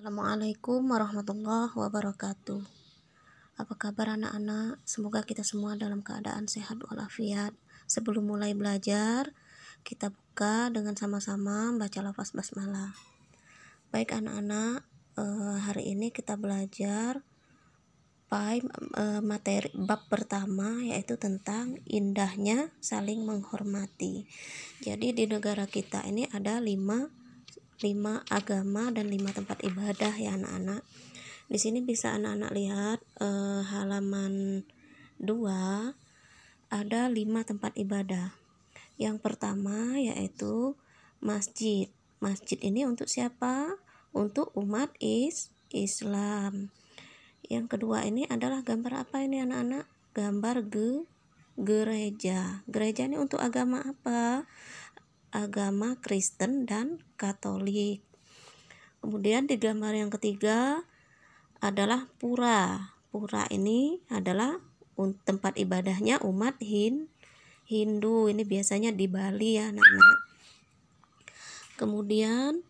Assalamualaikum warahmatullahi wabarakatuh. Apa kabar anak-anak? Semoga kita semua dalam keadaan sehat walafiat. Sebelum mulai belajar, kita buka dengan sama-sama membaca lafaz basmalah. Baik anak-anak, hari ini kita belajar materi bab pertama, yaitu tentang indahnya saling menghormati. Jadi di negara kita ini ada 5 agama dan 5 tempat ibadah ya anak-anak. Di sini bisa anak-anak lihat halaman 2 ada 5 tempat ibadah. Yang pertama yaitu masjid. Masjid ini untuk siapa? Untuk umat Islam. Yang kedua ini adalah gambar apa ini anak-anak? Gambar gereja. Gereja ini untuk agama apa? Agama Kristen dan Katolik. Kemudian di gambar yang ketiga adalah pura. Pura ini adalah tempat ibadahnya umat Hindu. Ini biasanya di Bali ya anak-anak. Kemudian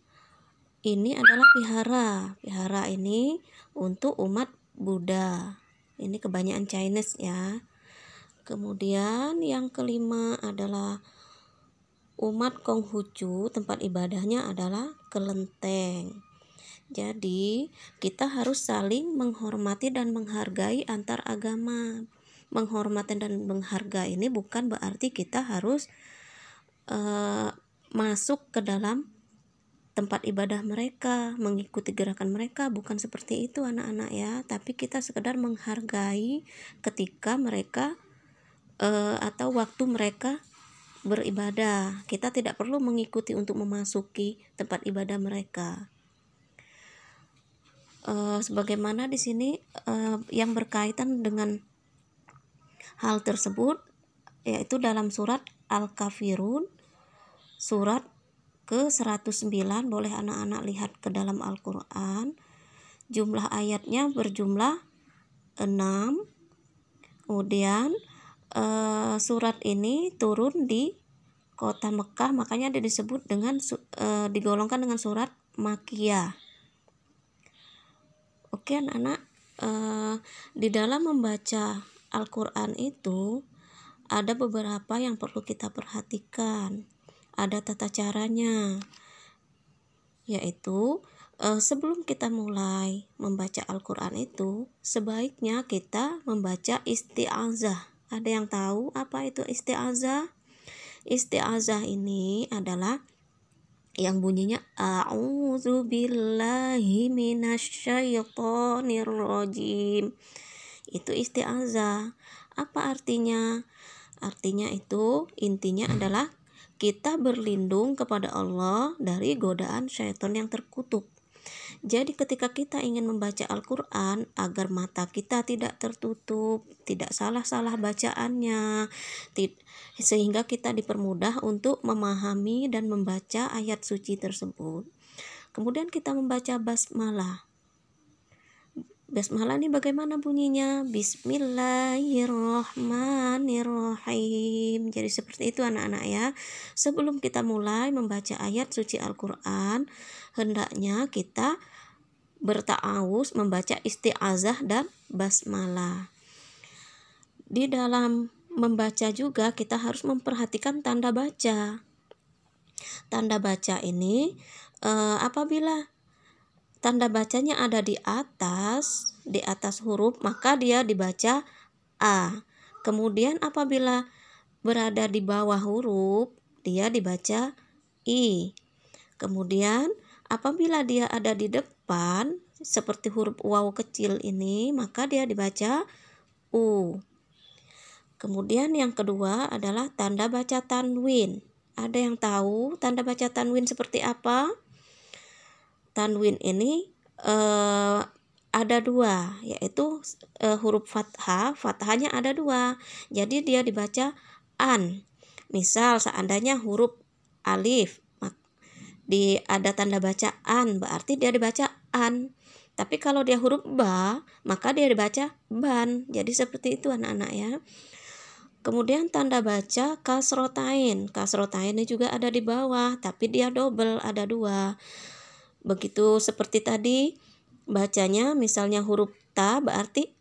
ini adalah vihara. Vihara ini untuk umat Buddha. Ini kebanyakan Chinese ya. Kemudian yang kelima adalah umat Konghucu, tempat ibadahnya adalah kelenteng. Jadi kita harus saling menghormati dan menghargai antar agama. Menghormati dan menghargai ini bukan berarti kita harus masuk ke dalam tempat ibadah mereka, mengikuti gerakan mereka, bukan seperti itu anak-anak ya. Tapi kita sekedar menghargai ketika mereka atau waktu mereka beribadah. Kita tidak perlu mengikuti untuk memasuki tempat ibadah mereka. Sebagaimana di sini yang berkaitan dengan hal tersebut yaitu dalam surat Al-Kafirun surat ke-109. Boleh anak-anak lihat ke dalam Al-Quran. Jumlah ayatnya berjumlah 6. Kemudian surat ini turun di kota Mekah, makanya dia disebut dengan digolongkan dengan surat Makkiyah. Oke anak-anak, di dalam membaca Al-Quran itu ada beberapa yang perlu kita perhatikan. Ada tata caranya, yaitu sebelum kita mulai membaca Al-Quran itu sebaiknya kita membaca isti'azah. Ada yang tahu apa itu isti'azah? Isti'azah ini adalah yang bunyinya a'udzubillahi minasyaitonirrajim. Itu isti'azah. Apa artinya? Artinya itu intinya adalah kita berlindung kepada Allah dari godaan syaitan yang terkutuk. Jadi ketika kita ingin membaca Al-Quran, agar mata kita tidak tertutup, tidak salah-salah bacaannya, sehingga kita dipermudah untuk memahami dan membaca ayat suci tersebut. Kemudian kita membaca basmalah. Basmalah ini bagaimana bunyinya? Bismillahirrahmanirrahim. Jadi seperti itu anak-anak ya. Sebelum kita mulai membaca ayat suci Al-Quran, hendaknya kita berta'awuz, membaca isti'azah dan basmalah. Di dalam membaca juga kita harus memperhatikan tanda baca. Tanda baca ini apabila tanda bacanya ada di atas huruf, maka dia dibaca A. Kemudian apabila berada di bawah huruf, dia dibaca I. Kemudian apabila dia ada di depan seperti huruf waw kecil ini, maka dia dibaca U. Kemudian yang kedua adalah tanda baca tanwin. Ada yang tahu tanda baca tanwin seperti apa? Tanwin ini ada 2, yaitu huruf fathah. Fathahnya ada 2, jadi dia dibaca an. Misal seandainya huruf alif, ada tanda baca an, berarti dia dibaca an. Tapi kalau dia huruf ba, maka dia dibaca ban. Jadi seperti itu anak-anak ya. Kemudian tanda baca kasrotain. Kasrotain ini juga ada di bawah, tapi dia double, ada 2. Begitu seperti tadi bacanya, misalnya huruf ta berarti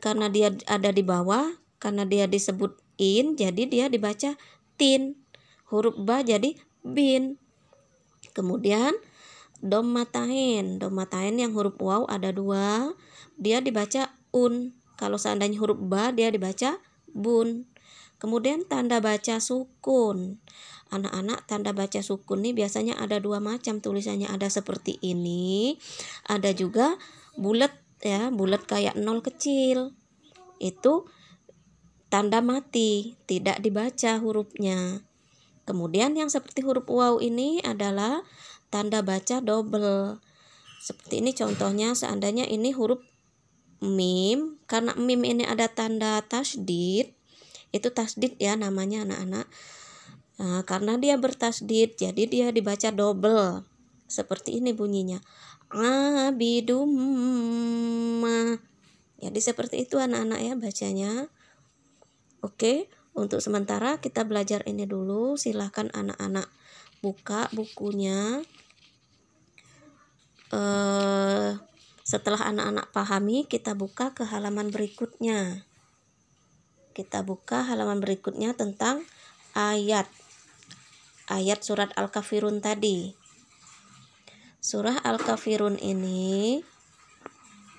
karena dia ada di bawah, karena dia disebut in, jadi dia dibaca tin. Huruf ba jadi bin. Kemudian domatain yang huruf waw ada 2, dia dibaca un. Kalau seandainya huruf ba dia dibaca bun. Kemudian tanda baca sukun. Anak-anak, tanda baca sukun ini biasanya ada 2 macam tulisannya, ada seperti ini, ada juga bulat ya, bulat kayak 0 kecil. Itu tanda mati, tidak dibaca hurufnya. Kemudian yang seperti huruf waw ini adalah tanda baca double. Seperti ini contohnya, seandainya ini huruf mim, karena mim ini ada tanda tasdid, itu tasdid ya namanya anak-anak. Nah, karena dia bertasdid, jadi dia dibaca double. Seperti ini bunyinya. Abidumma. Jadi seperti itu anak-anak ya bacanya. Oke, untuk sementara kita belajar ini dulu. Silahkan anak-anak buka bukunya. Setelah anak-anak pahami, kita buka ke halaman berikutnya. Kita buka halaman berikutnya tentang ayat surat Al-Kafirun tadi. Surah Al-Kafirun ini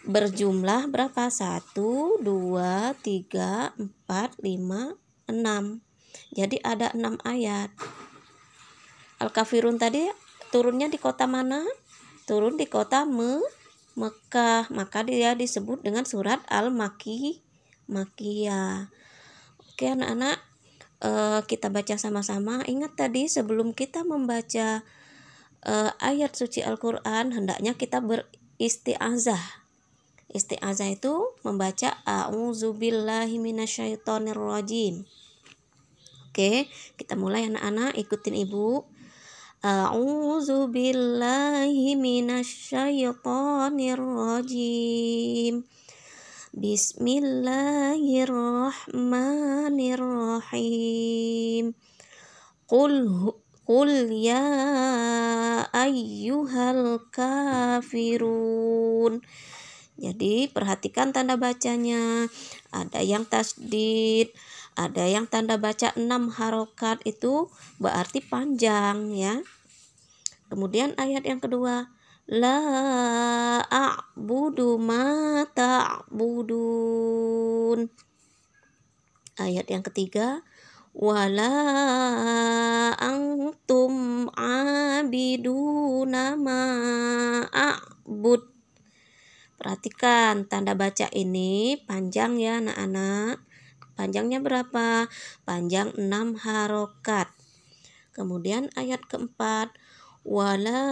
berjumlah berapa? 1, 2, 3, 4, 5, 6. Jadi ada 6 ayat. Al-Kafirun tadi turunnya di kota mana? Turun di kota Mekah. Maka dia disebut dengan surat Al-Makkiyah. Oke anak-anak, kita baca sama-sama. Ingat tadi sebelum kita membaca ayat suci Al-Quran, hendaknya kita beristi'azah. Isti'azah itu membaca a'udzubillahi minasyaitonirrajim. Oke, kita mulai anak-anak, ikutin ibu. A'udzubillahi minasyaitonirrajim. Bismillahirrahmanirrahim. Qul ya ayyuhal kafirun. Jadi perhatikan tanda bacanya. Ada yang tasdid, ada yang tanda baca 6 harokat, itu berarti panjang ya. Kemudian ayat yang kedua, la a'budu ma ta'budun. Ayat yang ketiga, wala antum abiduna ma a'bud. Perhatikan tanda baca ini panjang ya anak-anak. Panjangnya berapa? Panjang 6 harokat. Kemudian ayat keempat, wala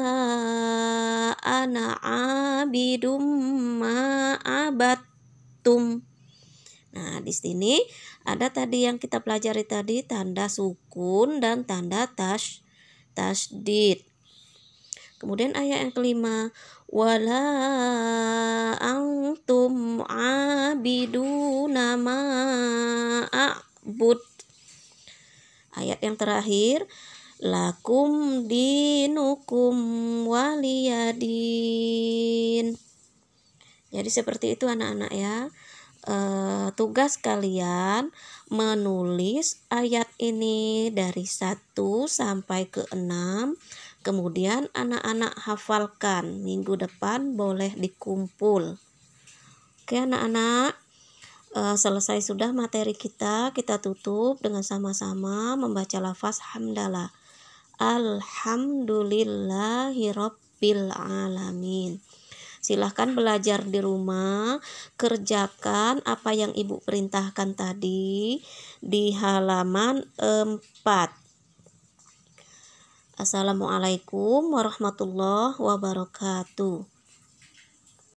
ana abidum ma abattum. Nah, di sini ada tadi yang kita pelajari tadi, tanda sukun dan tanda tasdid. Kemudian ayat yang kelima, wala antum abiduna ma a'bud. Ayat yang terakhir, lakum dinukum waliyadin. Jadi seperti itu anak-anak ya. Tugas kalian menulis ayat ini dari 1 sampai ke 6. Kemudian anak-anak hafalkan. Minggu depan boleh dikumpul. Oke anak-anak, selesai sudah materi kita tutup dengan sama-sama membaca lafaz hamdalah. Alhamdulillahirabbil alamin. Silahkan belajar di rumah, kerjakan apa yang ibu perintahkan tadi di halaman 4. Assalamualaikum warahmatullahi wabarakatuh.